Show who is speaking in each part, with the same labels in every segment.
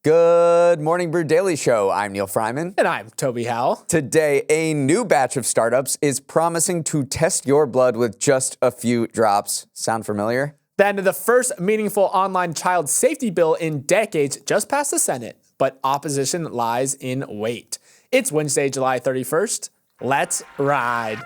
Speaker 1: Good morning, Brew Daily Show. I'm Neal Fryman.
Speaker 2: And I'm Toby Howell.
Speaker 1: Today, a new batch of startups is promising to test your blood with just a few drops. Sound familiar?
Speaker 2: Then the first meaningful online child safety bill in decades just passed the Senate, but opposition lies in wait. It's Wednesday, July 31st. Let's ride.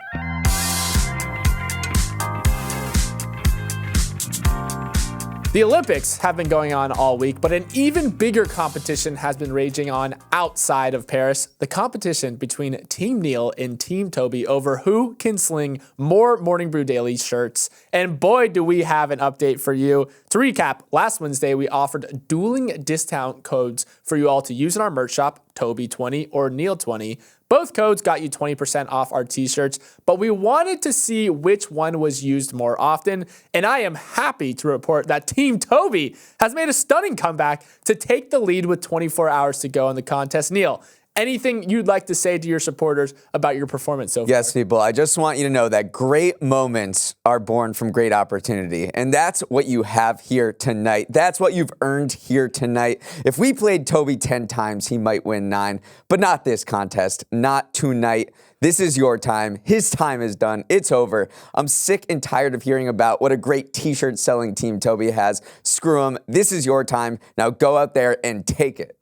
Speaker 2: The Olympics have been going on all week, but an even bigger competition has been raging on outside of Paris. The competition between Team Neal and Team Toby over who can sling more Morning Brew Daily shirts. And boy, do we have an update for you. To recap, last Wednesday, we offered dueling discount codes for you all to use in our merch shop, Toby20 or Neal20. Both codes got you 20% off our t-shirts, but we wanted to see which one was used more often, and I am happy to report that Team Toby has made a stunning comeback to take the lead with 24 hours to go in the contest. Neal, anything you'd like to say to your supporters about your performance so far?
Speaker 1: Yes, people, I just want you to know that great moments are born from great opportunity. And that's what you have here tonight. That's what you've earned here tonight. If we played Toby 10 times, he might win 9, but not this contest, not tonight. This is your time. His time is done. It's over. I'm sick and tired of hearing about what a great t-shirt selling team Toby has. Screw him. This is your time. Now go out there and take it.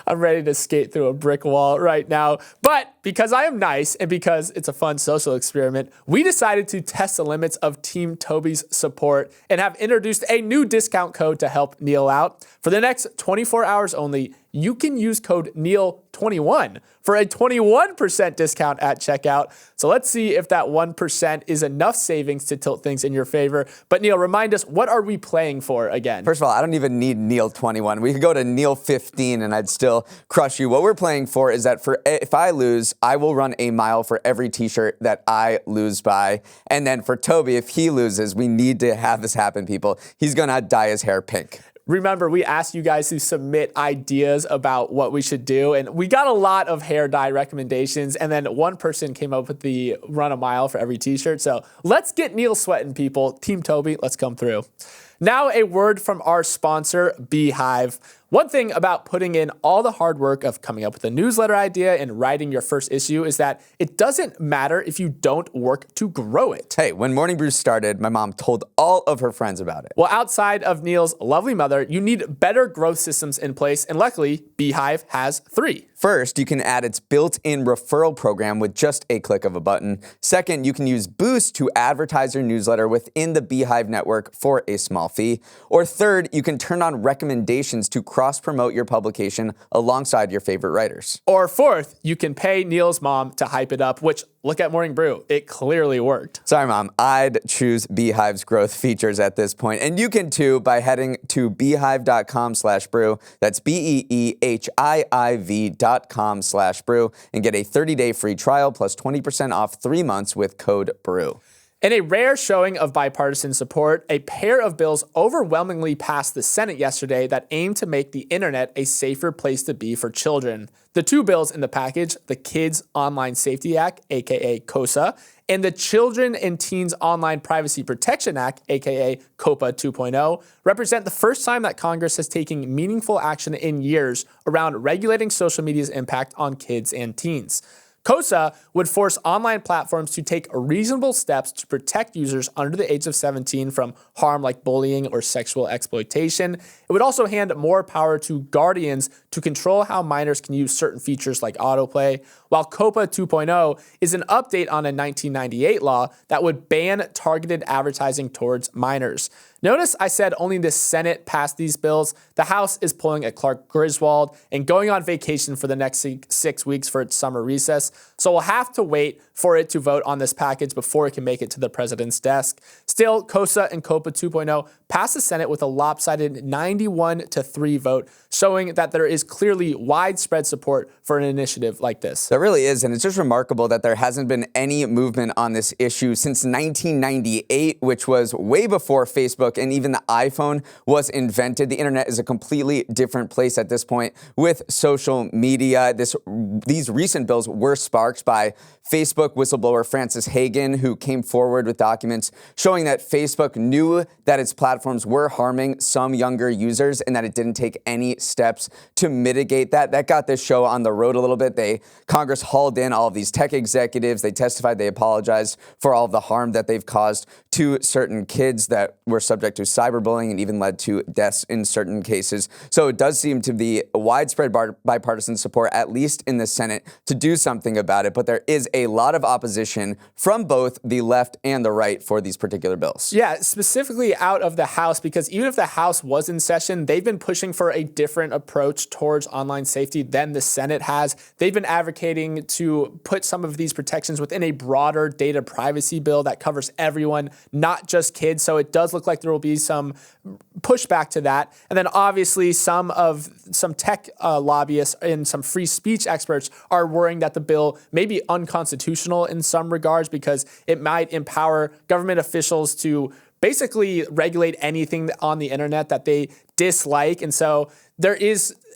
Speaker 2: I'm ready to skate through a brick wall right now. But because I am nice and because it's a fun social experiment, we decided to test the limits of Team Toby's support and have introduced a new discount code to help Neal out. For the next 24 hours only, you can use code NEAL21 for a 21% discount at checkout. So let's see if that 1% is enough savings to tilt things in your favor. But Neal, remind us, what are we playing for again?
Speaker 1: First of all, I don't even need Neal21. We could go to Neal15 and I'd still crush you. What we're playing for is that if I lose, I will run a mile for every t-shirt that I lose by. And then for Toby, if he loses, we need to have this happen, people. He's gonna dye his hair pink.
Speaker 2: Remember, we asked you guys to submit ideas about what we should do, and we got a lot of hair dye recommendations, and then one person came up with the run a mile for every t-shirt. So let's get Neal sweating, people. Team Toby, let's come through. Now a word from our sponsor, Beehive. One thing about putting in all the hard work of coming up with a newsletter idea and writing your first issue is that it doesn't matter if you don't work to grow it.
Speaker 1: Hey, when Morning Brew started, my mom told all of her friends about it.
Speaker 2: Well, outside of Neal's lovely mother, you need better growth systems in place, and luckily, Beehive has 3.
Speaker 1: First, you can add its built-in referral program with just a click of a button. Second, you can use Boost to advertise your newsletter within the Beehive network for a small fee. Or third, you can turn on recommendations to cross-promote your publication alongside your favorite writers.
Speaker 2: Or fourth, you can pay Neal's mom to hype it up, which, look at Morning Brew, it clearly worked.
Speaker 1: Sorry, Mom, I'd choose Beehive's growth features at this point. And you can too by heading to beehive.com/brew. That's BEEHIIV.com/brew and get a 30-day free trial plus 20% off 3 months with code BREW.
Speaker 2: In a rare showing of bipartisan support, a pair of bills overwhelmingly passed the Senate yesterday that aim to make the internet a safer place to be for children. The 2 bills in the package, the Kids Online Safety Act, aka KOSA, and the Children and Teens Online Privacy Protection Act, aka COPA 2.0, represent the first time that Congress has taken meaningful action in years around regulating social media's impact on kids and teens. KOSA would force online platforms to take reasonable steps to protect users under the age of 17 from harm like bullying or sexual exploitation. It would also hand more power to guardians to control how minors can use certain features like autoplay, while COPA 2.0 is an update on a 1998 law that would ban targeted advertising towards minors. Notice I said only the Senate passed these bills. The House is pulling a Clark Griswold and going on vacation for the next 6 weeks for its summer recess. So we'll have to wait for it to vote on this package before it can make it to the president's desk. Still, KOSA and COPA 2.0 passed the Senate with a lopsided 91-3 vote, showing that there is clearly widespread support for an initiative like this.
Speaker 1: There really is, and it's just remarkable that there hasn't been any movement on this issue since 1998, which was way before Facebook and even the iPhone was invented. The internet is a completely different place at this point with social media. These recent bills were sparked sparked by Facebook whistleblower Francis Hagen, who came forward with documents showing that Facebook knew that its platforms were harming some younger users and that it didn't take any steps to mitigate that. That got this show on the road a little bit. Congress hauled in all of these tech executives. They testified, they apologized for all of the harm that they've caused to certain kids that were subject to cyberbullying and even led to deaths in certain cases. So it does seem to be widespread bipartisan support, at least in the Senate, to do something about it. But there is a lot of opposition from both the left and the right for these particular bills.
Speaker 2: Yeah, specifically out of the House, because even if the House was in session, they've been pushing for a different approach towards online safety than the Senate has. They've been advocating to put some of these protections within a broader data privacy bill that covers everyone, not just kids. So it does look like there will be some pushback to that. And then obviously some tech lobbyists and some free speech experts are worrying that the bill may be unconstitutional in some regards because it might empower government officials to basically regulate anything on the internet that they dislike. And so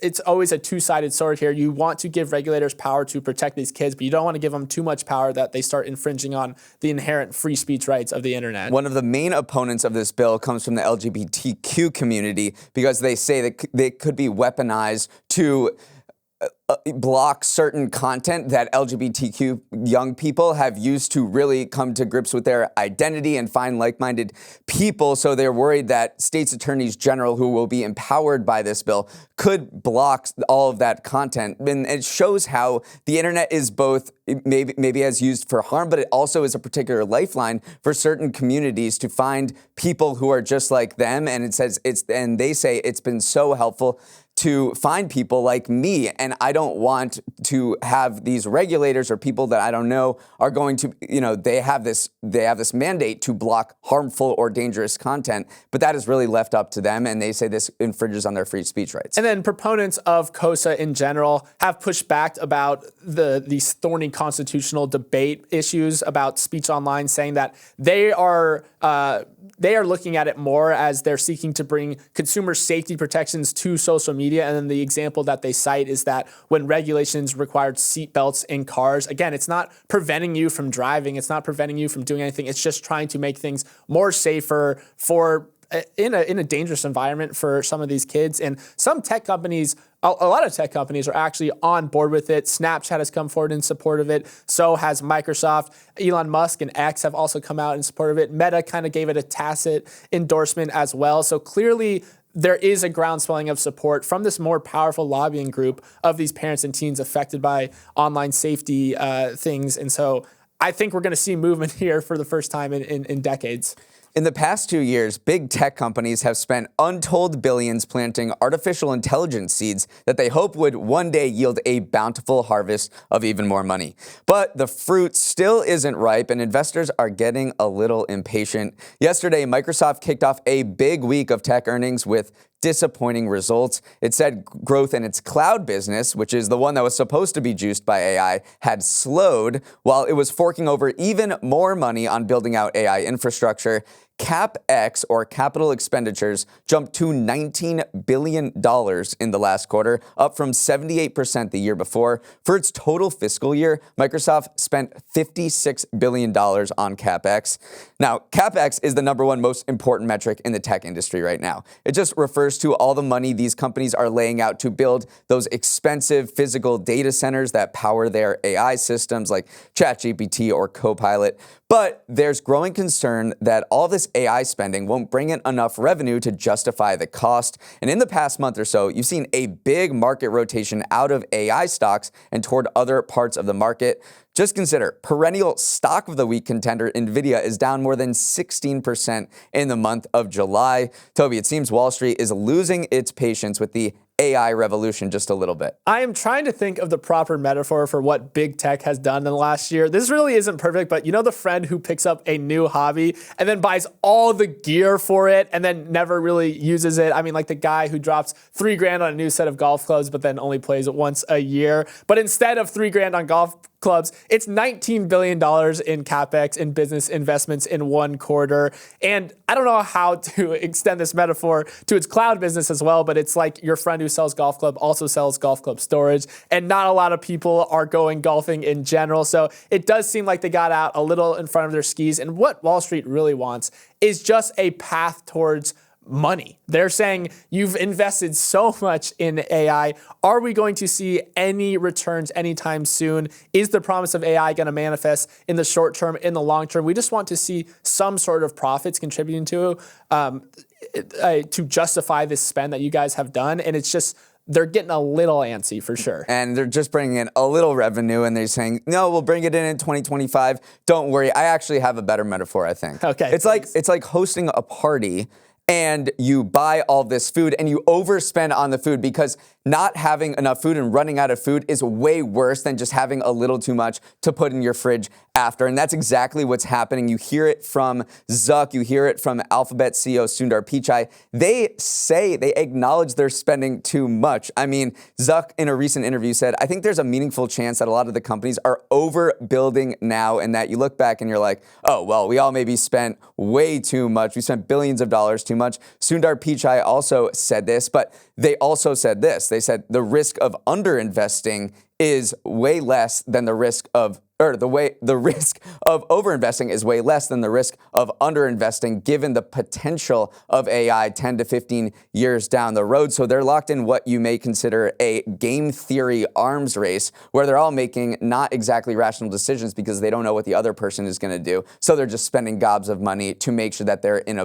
Speaker 2: it's always a two-sided sword here. You want to give regulators power to protect these kids, but you don't want to give them too much power that they start infringing on the inherent free speech rights of the internet.
Speaker 1: One of the main opponents of this bill comes from the LGBTQ community because they say that they could be weaponized to block certain content that LGBTQ young people have used to really come to grips with their identity and find like-minded people. So they're worried that states' attorneys general who will be empowered by this bill could block all of that content. And it shows how the internet is both maybe as used for harm, but it also is a particular lifeline for certain communities to find people who are just like them. And they say it's been so helpful to find people like me. And I don't want to have these regulators or people that I don't know are going to, they have this mandate to block harmful or dangerous content, but that is really left up to them. And they say this infringes on their free speech rights.
Speaker 2: And then proponents of KOSA in general have pushed back about these thorny constitutional debate issues about speech online, saying that they are looking at it more as they're seeking to bring consumer safety protections to social media. And then the example that they cite is that when regulations required seatbelts in cars, again, it's not preventing you from driving. It's not preventing you from doing anything. It's just trying to make things more safer in a dangerous environment for some of these kids. And some tech companies, a lot of tech companies are actually on board with it. Snapchat has come forward in support of it. So has Microsoft. Elon Musk and X have also come out in support of it. Meta kind of gave it a tacit endorsement as well. So clearly there is a groundswelling of support from this more powerful lobbying group of these parents and teens affected by online safety things. And so I think we're going to see movement here for the first time in decades.
Speaker 1: In the past 2 years, big tech companies have spent untold billions planting artificial intelligence seeds that they hope would one day yield a bountiful harvest of even more money. But the fruit still isn't ripe, and investors are getting a little impatient. Yesterday, Microsoft kicked off a big week of tech earnings with disappointing results. It said growth in its cloud business, which is the one that was supposed to be juiced by AI, had slowed, while it was forking over even more money on building out AI infrastructure. CapEx, or capital expenditures, jumped to $19 billion in the last quarter, up from 78% the year before. For its total fiscal year, Microsoft spent $56 billion on CapEx. Now, CapEx is the number one most important metric in the tech industry right now. It just refers to all the money these companies are laying out to build those expensive physical data centers that power their AI systems like ChatGPT or Copilot. But there's growing concern that all this AI spending won't bring in enough revenue to justify the cost. And in the past month or so, you've seen a big market rotation out of AI stocks and toward other parts of the market. Just consider, perennial stock of the week contender NVIDIA is down more than 16% in the month of July. Toby, it seems Wall Street is losing its patience with the AI revolution just a little bit.
Speaker 2: I am trying to think of the proper metaphor for what big tech has done in the last year. This really isn't perfect, but you know the friend who picks up a new hobby and then buys all the gear for it and then never really uses it? I mean, like the guy who drops $3,000 on a new set of golf clubs, but then only plays it once a year. But instead of $3,000 on golf clubs. It's $19 billion in CapEx in business investments in one quarter. And I don't know how to extend this metaphor to its cloud business as well, but it's like your friend who sells golf club also sells golf club storage. And not a lot of people are going golfing in general. So it does seem like they got out a little in front of their skis. And what Wall Street really wants is just a path towards money. They're saying you've invested so much in AI. Are we going to see any returns anytime soon? Is the promise of AI going to manifest in the short term, in the long term? We just want to see some sort of profits contributing to justify this spend that you guys have done. And it's just, they're getting a little antsy for sure.
Speaker 1: And they're just bringing in a little revenue and they're saying, no, we'll bring it in 2025. Don't worry. I actually have a better metaphor, I think.
Speaker 2: Okay.
Speaker 1: It's like hosting a party and you buy all this food and you overspend on the food because not having enough food and running out of food is way worse than just having a little too much to put in your fridge after. And that's exactly what's happening. You hear it from Zuck. You hear it from Alphabet CEO Sundar Pichai. They acknowledge they're spending too much. I mean, Zuck in a recent interview said, I think there's a meaningful chance that a lot of the companies are overbuilding now, and that you look back and you're like, oh, well, we all maybe spent way too much. We spent billions of dollars too much. Sundar Pichai also said this, but they also said this. They said the risk of underinvesting is way less than the risk of risk of overinvesting is way less than the risk of underinvesting, given the potential of AI 10 to 15 years down the road. So they're locked in what you may consider a game theory arms race, where they're all making not exactly rational decisions because they don't know what the other person is going to do. So they're just spending gobs of money to make sure that they're in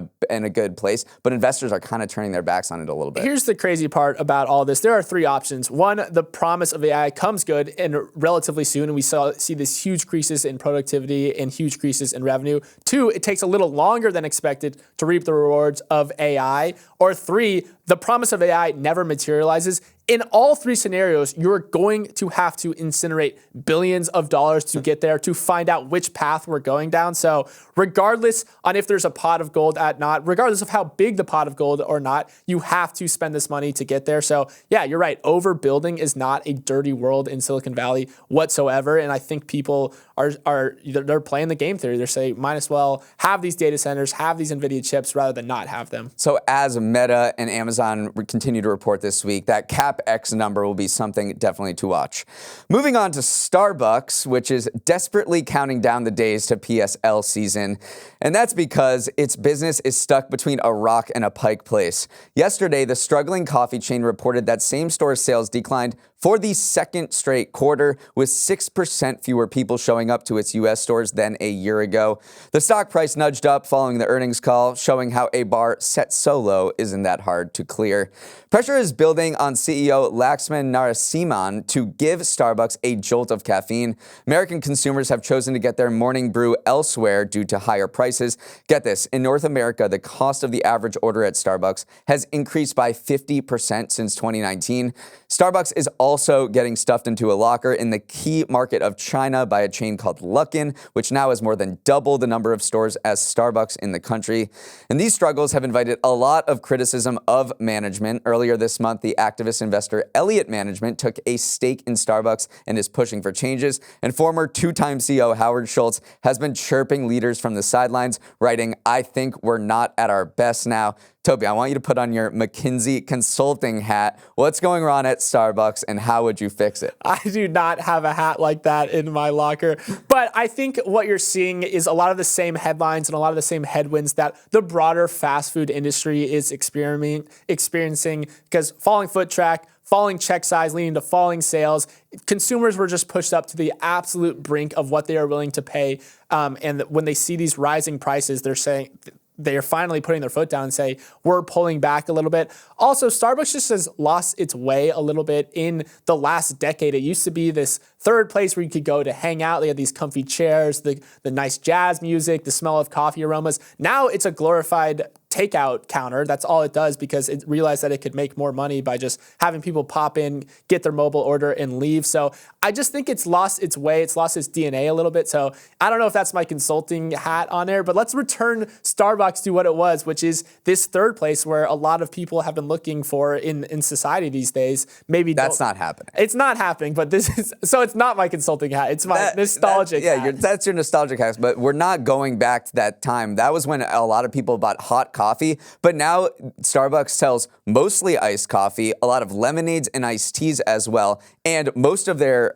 Speaker 1: a good place. But investors are kind of turning their backs on it a little bit.
Speaker 2: Here's the crazy part about all this. There are three options. One, the promise of AI comes good and relatively soon, and we see this huge increases in productivity and huge increases in revenue. Two, it takes a little longer than expected to reap the rewards of AI. Or three, the promise of AI never materializes. In all three scenarios, you're going to have to incinerate billions of dollars to get there, to find out which path we're going down. So regardless on if there's a pot of gold at not, regardless of how big the pot of gold or not, you have to spend this money to get there. So yeah, you're right. Overbuilding is not a dirty world in Silicon Valley whatsoever. And I think people they're playing the game theory. They're saying, might as well have these data centers, have these NVIDIA chips rather than not have them.
Speaker 1: So as Meta and Amazon continue to report this week, that CapEx number will be something definitely to watch. Moving on to Starbucks, which is desperately counting down the days to PSL season. And that's because its business is stuck between a rock and a pike place. Yesterday, the struggling coffee chain reported that same-store sales declined for the second straight quarter, with 6% fewer people showing up to its U.S. stores than a year ago. The stock price nudged up following the earnings call, showing how a bar set so low isn't that hard to clear. Pressure is building on CEO Laxman Narasimhan to give Starbucks a jolt of caffeine. American consumers have chosen to get their morning brew elsewhere due to higher prices. Get this, in North America, the cost of the average order at Starbucks has increased by 50% since 2019. Starbucks is also getting stuffed into a locker in the key market of China by a chain called Luckin, which now has more than double the number of stores as Starbucks in the country. And these struggles have invited a lot of criticism of management. Earlier this month, the activist investor Elliott Management took a stake in Starbucks and is pushing for changes. And former two-time CEO Howard Schultz has been chirping leaders from the sidelines, writing, "I think we're not at our best now." Toby, I want you to put on your McKinsey consulting hat. What's going on at Starbucks and how would you fix it?
Speaker 2: I do not have a hat like that in my locker. But I think what you're seeing is a lot of the same headlines and a lot of the same headwinds that the broader fast food industry is experiencing, because falling foot traffic, falling check size leading to falling sales. Consumers were just pushed up to the absolute brink of what they are willing to pay. And when they see these rising prices, they're saying, they are finally putting their foot down and say, we're pulling back a little bit. Also, Starbucks just has lost its way a little bit in the last decade. It used to be this third place where you could go to hang out. They had these comfy chairs, the nice jazz music, the smell of coffee aromas. Now it's a glorified takeout counter. That's all it does, because it realized that it could make more money by just having people pop in, get their mobile order, and leave. So I just think it's lost its way. It's lost its DNA a little bit. So I don't know if that's my consulting hat on there, but let's return Starbucks to what it was, which is this third place where a lot of people have been looking for in society these days. Maybe
Speaker 1: that's not happening.
Speaker 2: It's not happening, but this is, so it's not my consulting hat. It's my nostalgic hat.
Speaker 1: That's your nostalgic hat, but we're not going back to that time. That was when a lot of people bought hot coffee, but now Starbucks sells mostly iced coffee, a lot of lemonades and iced teas as well, and most of their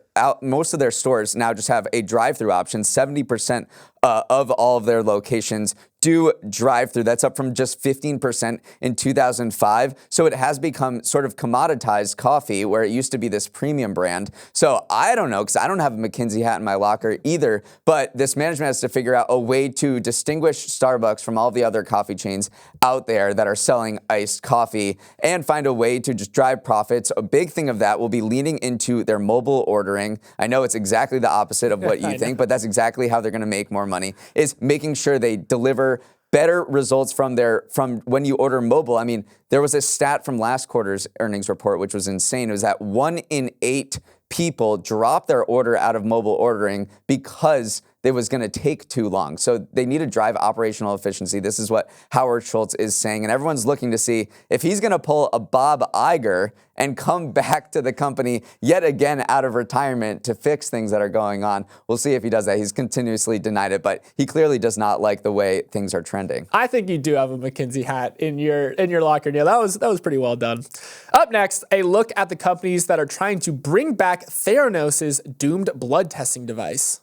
Speaker 1: stores now just have a drive-through option. 70% of all of their locations do drive-through. That's up from just 15% in 2005. So it has become sort of commoditized coffee, where it used to be this premium brand. So I don't know, because I don't have a McKinsey hat in my locker either, but this management has to figure out a way to distinguish Starbucks from all the other coffee chains out there that are selling iced coffee, and find a way to just drive profits. A big thing of that will be leaning into their mobile ordering. I know it's exactly the opposite of what you think, but that's exactly how they're going to make more money, is making sure they deliver better results from when you order mobile. I mean, there was a stat from last quarter's earnings report, which was insane. It was that 1 in 8 people dropped their order out of mobile ordering because it was going to take too long. So they need to drive operational efficiency. This is what Howard Schultz is saying. And everyone's looking to see if he's going to pull a Bob Iger and come back to the company yet again out of retirement to fix things that are going on. We'll see if he does that. He's continuously denied it, but he clearly does not like the way things are trending.
Speaker 2: I think you do have a McKinsey hat in your locker, Neal. That was pretty well done. Up next, a look at the companies that are trying to bring back Theranos' doomed blood testing device.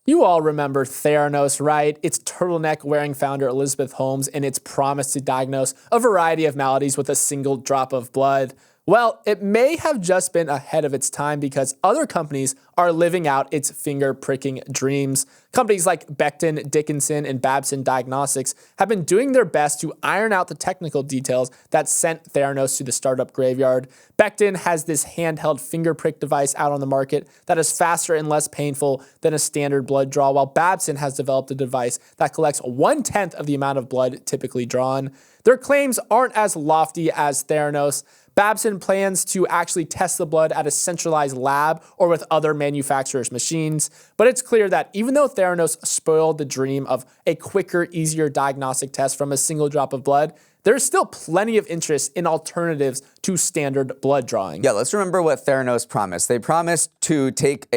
Speaker 2: You all remember Theranos, right? It's turtleneck-wearing founder Elizabeth Holmes and its promise to diagnose a variety of maladies with a single drop of blood. Well, it may have just been ahead of its time, because other companies are living out its finger-pricking dreams. Companies like Becton, Dickinson, and Babson Diagnostics have been doing their best to iron out the technical details that sent Theranos to the startup graveyard. Becton has this handheld finger prick device out on the market that is faster and less painful than a standard blood draw, while Babson has developed a device that collects 1/10 of the amount of blood typically drawn. Their claims aren't as lofty as Theranos. Babson plans to actually test the blood at a centralized lab or with other manufacturers' machines, but it's clear that even though Theranos spoiled the dream of a quicker, easier diagnostic test from a single drop of blood, there's still plenty of interest in alternatives to standard blood drawing.
Speaker 1: Yeah, let's remember what Theranos promised. They promised to take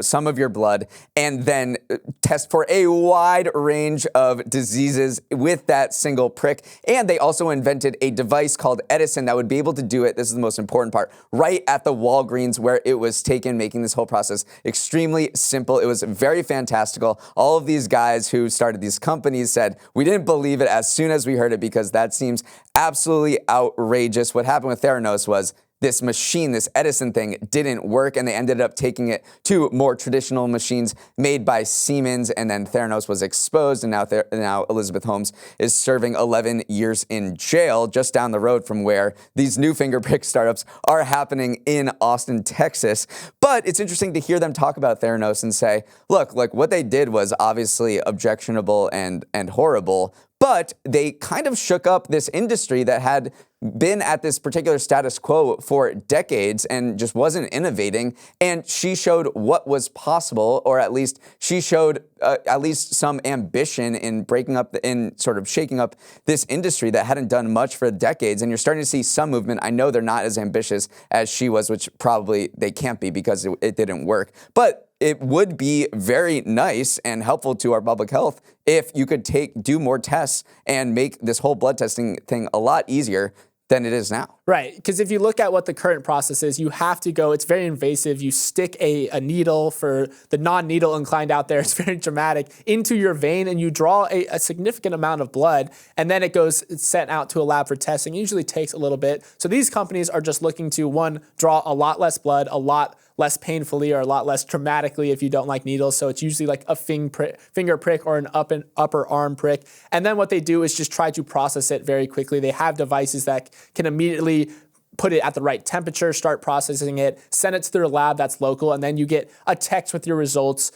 Speaker 1: some of your blood and then test for a wide range of diseases with that single prick. And they also invented a device called Edison that would be able to do it, this is the most important part, right at the Walgreens where it was taken, making this whole process extremely simple. It was very fantastical. All of these guys who started these companies said, we didn't believe it as soon as we heard it, because that seems absolutely outrageous. What happened with Theranos was this machine, this Edison thing, didn't work, and they ended up taking it to more traditional machines made by Siemens, and then Theranos was exposed, and now Elizabeth Holmes is serving 11 years in jail just down the road from where these new finger prick startups are happening in Austin, Texas. But it's interesting to hear them talk about Theranos and say, look, like what they did was obviously objectionable and horrible, but they kind of shook up this industry that had been at this particular status quo for decades and just wasn't innovating. And she showed what was possible, or at least she showed at least some ambition in sort of shaking up this industry that hadn't done much for decades. And you're starting to see some movement. I know they're not as ambitious as she was, which probably they can't be because it didn't work. But it would be very nice and helpful to our public health if you could do more tests and make this whole blood testing thing a lot easier than it is now.
Speaker 2: Right, because if you look at what the current process is, you have to go, it's very invasive. You stick a needle, for the non-needle inclined out there, it's very dramatic, into your vein, and you draw a significant amount of blood, and then it's sent out to a lab for testing. It usually takes a little bit. So these companies are just looking to, one, draw a lot less blood, a lot less painfully, or a lot less traumatically if you don't like needles. So it's usually like a finger prick or an upper arm prick. And then what they do is just try to process it very quickly. They have devices that can immediately put it at the right temperature, start processing it, send it to their lab that's local, and then you get a text with your results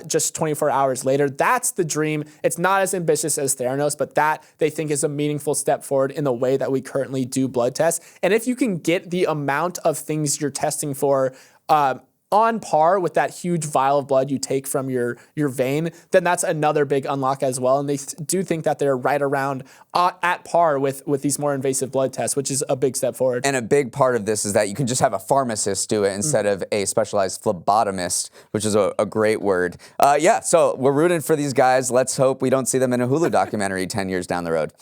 Speaker 2: just 24 hours later. That's the dream. It's not as ambitious as Theranos, but that they think is a meaningful step forward in the way that we currently do blood tests. And if you can get the amount of things you're testing for on par with that huge vial of blood you take from your vein, then that's another big unlock as well. And they do think that they're right around at par with these more invasive blood tests, which is a big step forward.
Speaker 1: And a big part of this is that you can just have a pharmacist do it instead of a specialized phlebotomist, which is a great word. So we're rooting for these guys. Let's hope we don't see them in a Hulu documentary 10 years down the road.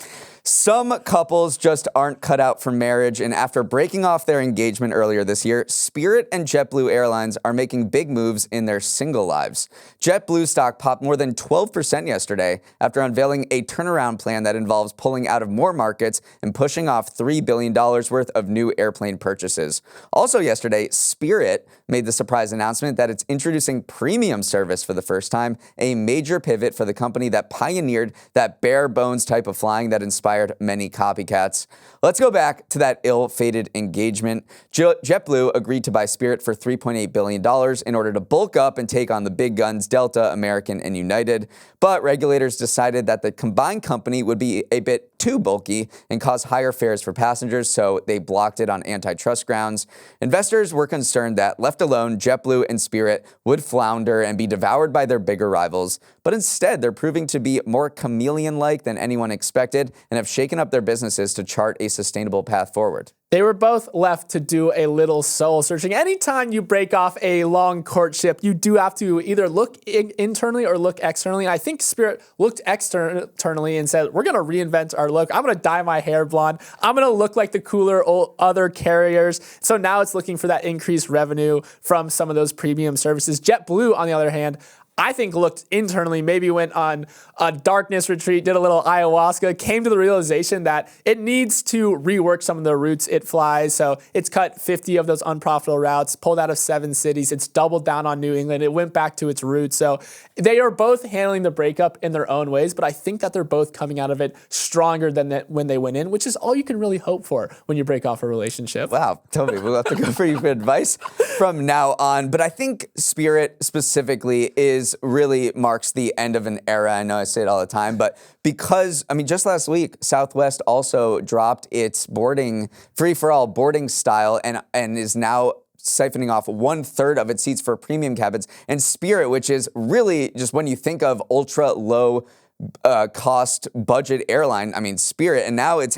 Speaker 1: Some couples just aren't cut out for marriage, and after breaking off their engagement earlier this year, Spirit and JetBlue Airlines are making big moves in their single lives. JetBlue stock popped more than 12% yesterday after unveiling a turnaround plan that involves pulling out of more markets and pushing off $3 billion worth of new airplane purchases. Also yesterday, Spirit made the surprise announcement that it's introducing premium service for the first time, a major pivot for the company that pioneered that bare bones type of flying that inspired many copycats. Let's go back to that ill-fated engagement. JetBlue agreed to buy Spirit for $3.8 billion in order to bulk up and take on the big guns Delta, American, and United. But regulators decided that the combined company would be a bit too bulky and cause higher fares for passengers, so they blocked it on antitrust grounds. Investors were concerned that, left alone, JetBlue and Spirit would flounder and be devoured by their bigger rivals. But instead, they're proving to be more chameleon-like than anyone expected and have shaken up their businesses to chart a sustainable path forward.
Speaker 2: They were both left to do a little soul searching. Anytime you break off a long courtship, you do have to either look internally or look externally. I think Spirit looked externally and said, we're going to reinvent our look. I'm going to dye my hair blonde. I'm going to look like the cooler other carriers. So now it's looking for that increased revenue from some of those premium services. JetBlue, on the other hand, I think looked internally, maybe went on a darkness retreat, did a little ayahuasca, came to the realization that it needs to rework some of the routes it flies. So it's cut 50 of those unprofitable routes, pulled out of 7 cities. It's doubled down on New England. It went back to its roots. So they are both handling the breakup in their own ways, but I think that they're both coming out of it stronger than when they went in, which is all you can really hope for when you break off a relationship.
Speaker 1: Wow, Toby, we'll have to go for you for advice from now on. But I think Spirit specifically really marks the end of an era. I know I say it all the time, but because, just last week, Southwest also dropped its free-for-all boarding style and is now siphoning off 1/3 of its seats for premium cabins. And Spirit, which is really just when you think of ultra low cost budget airline, Spirit, and now it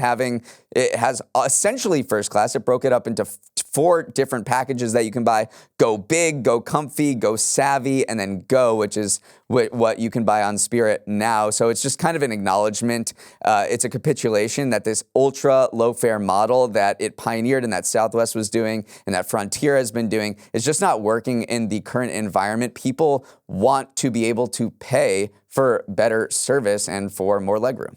Speaker 1: has essentially first class. It broke it up into 4 different packages that you can buy: Go Big, Go Comfy, Go Savvy, and then Go, which is what you can buy on Spirit now. So it's just kind of an acknowledgement. It's a capitulation that this ultra low fare model that it pioneered and that Southwest was doing and that Frontier has been doing is just not working in the current environment. People want to be able to pay for better service and for more legroom.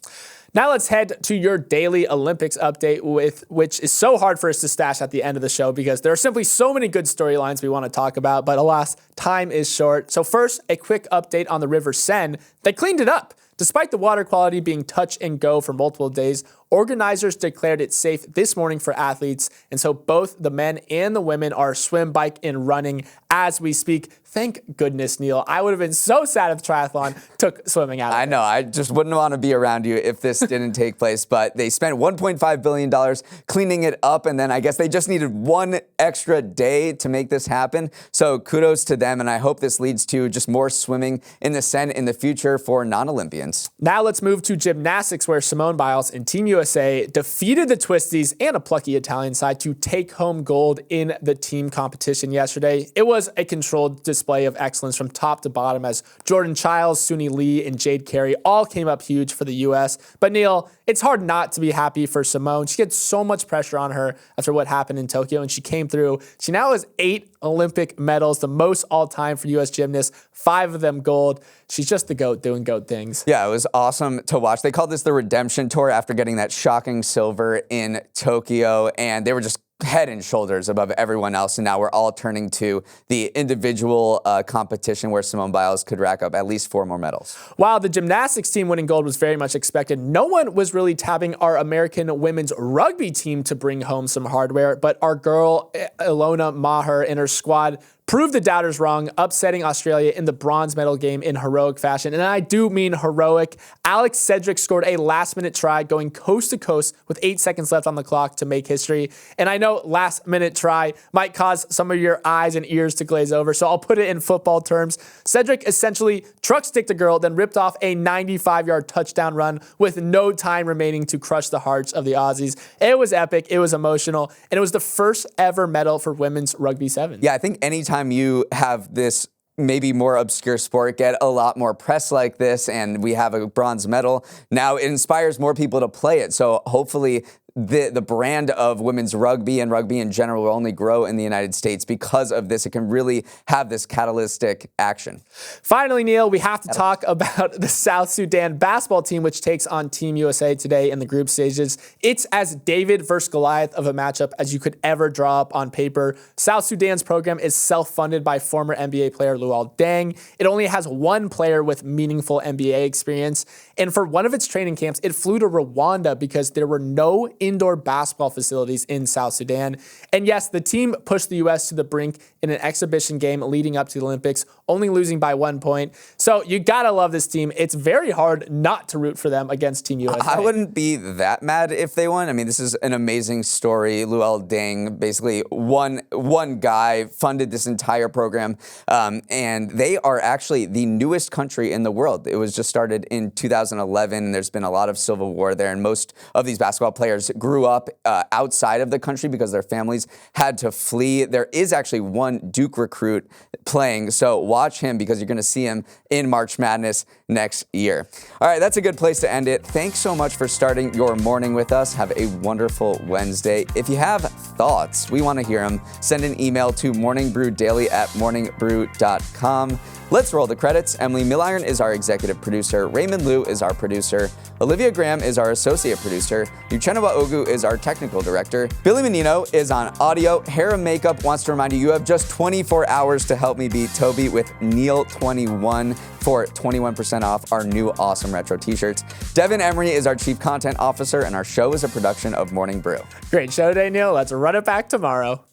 Speaker 2: Now let's head to your daily Olympics update, which is so hard for us to stash at the end of the show because there are simply so many good storylines we want to talk about, but alas, time is short. So first, a quick update on the River Seine. They cleaned it up. Despite the water quality being touch and go for multiple days, organizers declared it safe this morning for athletes, and so both the men and the women are swim, bike, and running as we speak. Thank goodness, Neal. I would have been so sad if triathlon took swimming out of it.
Speaker 1: I know. I just wouldn't want to be around you if this didn't take place, but they spent $1.5 billion cleaning it up, and then I guess they just needed 1 extra day to make this happen. So kudos to them, and I hope this leads to just more swimming in the Seine in the future for non-Olympians.
Speaker 2: Now let's move to gymnastics, where Simone Biles and Team USA defeated the Twisties and a plucky Italian side to take home gold in the team competition yesterday. It was a controlled display of excellence from top to bottom as Jordan Childs, Suni Lee, and Jade Carey all came up huge for the U.S. But Neal, it's hard not to be happy for Simone. She gets so much pressure on her after what happened in Tokyo, and she came through. She now has 8 Olympic medals, the most all-time for U.S. gymnasts, 5 of them gold. She's just the GOAT doing GOAT things.
Speaker 1: Yeah, it was awesome to watch. They called this the Redemption Tour after getting that shocking silver in Tokyo, and they were just head and shoulders above everyone else, and now we're all turning to the individual competition where Simone Biles could rack up at least 4 more medals.
Speaker 2: While the gymnastics team winning gold was very much expected, no one was really tapping our American women's rugby team to bring home some hardware, but our girl Ilona Maher and her squad proved the doubters wrong, upsetting Australia in the bronze medal game in heroic fashion. And I do mean heroic. Alex Cedric scored a last-minute try going coast to coast with 8 seconds left on the clock to make history. And I know last-minute try might cause some of your eyes and ears to glaze over, so I'll put it in football terms. Cedric essentially truck-sticked the girl, then ripped off a 95-yard touchdown run with no time remaining to crush the hearts of the Aussies. It was epic. It was emotional. And it was the first ever medal for women's rugby sevens.
Speaker 1: Yeah, I think anytime you have this maybe more obscure sport get a lot more press like this, and we have a bronze medal, now it inspires more people to play it. So hopefully the brand of women's rugby and rugby in general will only grow in the United States because of this. It can really have this catalytic action.
Speaker 2: Finally, Neal, we have to talk about the South Sudan basketball team, which takes on Team USA today in the group stages. It's as David versus Goliath of a matchup as you could ever draw up on paper. South Sudan's program is self-funded by former NBA player Luol Deng. It only has one player with meaningful NBA experience. And for one of its training camps, it flew to Rwanda because there were no indoor basketball facilities in South Sudan. And yes, the team pushed the U.S. to the brink in an exhibition game leading up to the Olympics, only losing by 1 point. So you gotta love this team. It's very hard not to root for them against Team USA.
Speaker 1: I wouldn't be that mad if they won. I mean, this is an amazing story. Luol Deng, basically one guy funded this entire program, and they are actually the newest country in the world. It was just started in 2011. There's been a lot of civil war there, and most of these basketball players grew up outside of the country because their families had to flee. There is actually one Duke recruit playing, so watch him because you're going to see him in March Madness next year. All right, that's a good place to end it. Thanks so much for starting your morning with us. Have a wonderful Wednesday. If you have thoughts, we want to hear them. Send an email to morningbrewdaily@morningbrew.com. Let's roll the credits. Emily Milliron is our executive producer. Raymond Liu is our producer. Olivia Graham is our associate producer. Uchenna Ogu is our technical director. Billy Menino is on audio. Hair and Makeup wants to remind you, you have just 24 hours to help me beat Toby with Neal21 for 21% off our new awesome retro t-shirts. Devin Emery is our chief content officer, and our show is a production of Morning Brew.
Speaker 2: Great show today, Neal. Let's run it back tomorrow.